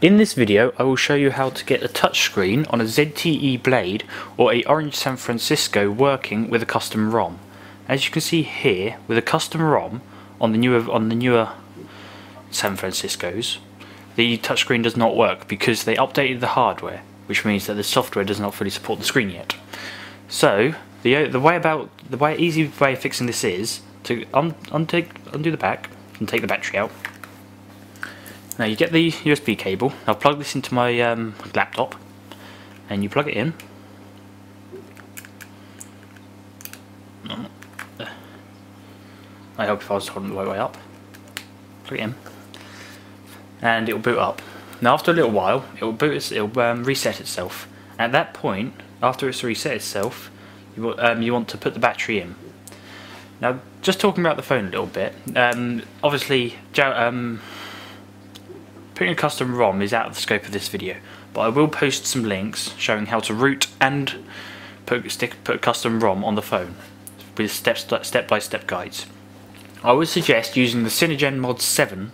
In this video I will show you how to get a touchscreen on a ZTE Blade or a Oranage San Francisco working with a custom ROM. As you can see here, with a custom ROM on the newer San Franciscos, the touchscreen does not work because they updated the hardware, which means that the software does not fully support the screen yet. So the easy way of fixing this is to undo the back and take the battery out. Now you get the USB cable. I'll plug this into my laptop, and you plug it in. I hope if I was holding the right way up. Plug it in, and it will boot up. Now after a little while, it will reset itself. At that point, after it's reset itself, you want to put the battery in. Now, just talking about the phone a little bit. Obviously, putting a custom ROM is out of the scope of this video, but I will post some links showing how to root and put a custom ROM on the phone with step-by-step guides. I would suggest using the Cyanogen Mod 7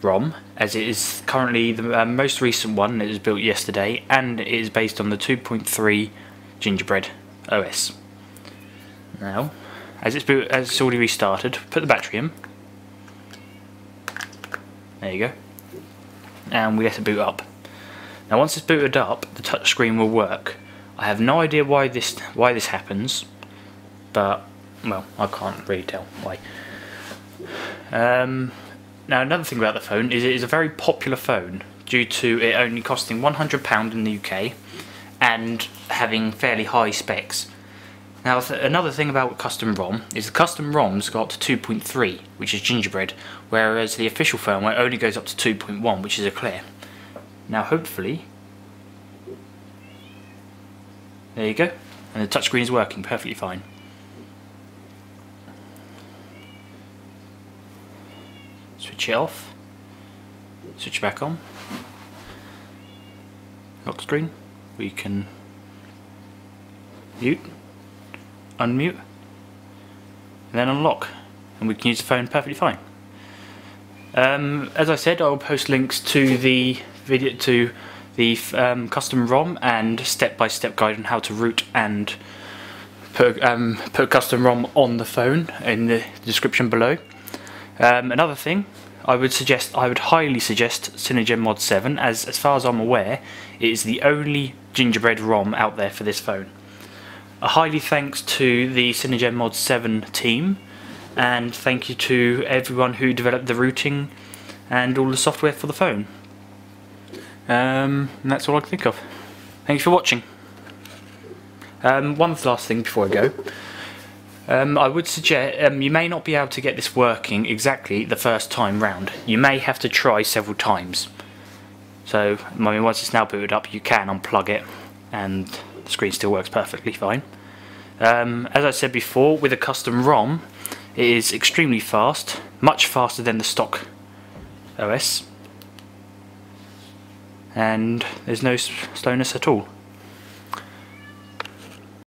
ROM, as it is currently the most recent one. It was built yesterday, and it is based on the 2.3 Gingerbread OS. Now, as it's already restarted, put the battery in. There you go, and we let it boot up. Now once it's booted up, the touchscreen will work. I have no idea why this happens, but well, I can't really tell why. Now another thing about the phone is it is a very popular phone due to it only costing £100 in the UK and having fairly high specs. Now another thing about custom ROM is the custom ROMs go up to 2.3, which is Gingerbread, whereas the official firmware only goes up to 2.1, which is a clear. Now hopefully, there you go, and the touchscreen is working perfectly fine. Switch it off, switch it back on, lock screen, we can mute, unmute, and then unlock, and we can use the phone perfectly fine. As I said, I will post links to the video, to the custom ROM and step-by-step guide on how to root and put custom ROM on the phone in the description below. Another thing, I would highly suggest Cyanogen Mod 7, as far as I'm aware, it is the only Gingerbread ROM out there for this phone. A highly thanks to the Cyanogen Mod 7 team, and thank you to everyone who developed the routing and all the software for the phone. And that's all I can think of. Thanks for watching. One last thing before I go. I would suggest, you may not be able to get this working exactly the first time round. You may have to try several times. So, I mean, once it's now booted up, you can unplug it and the screen still works perfectly fine. As I said before, with a custom ROM, it is extremely fast, much faster than the stock OS, and there's no slowness at all.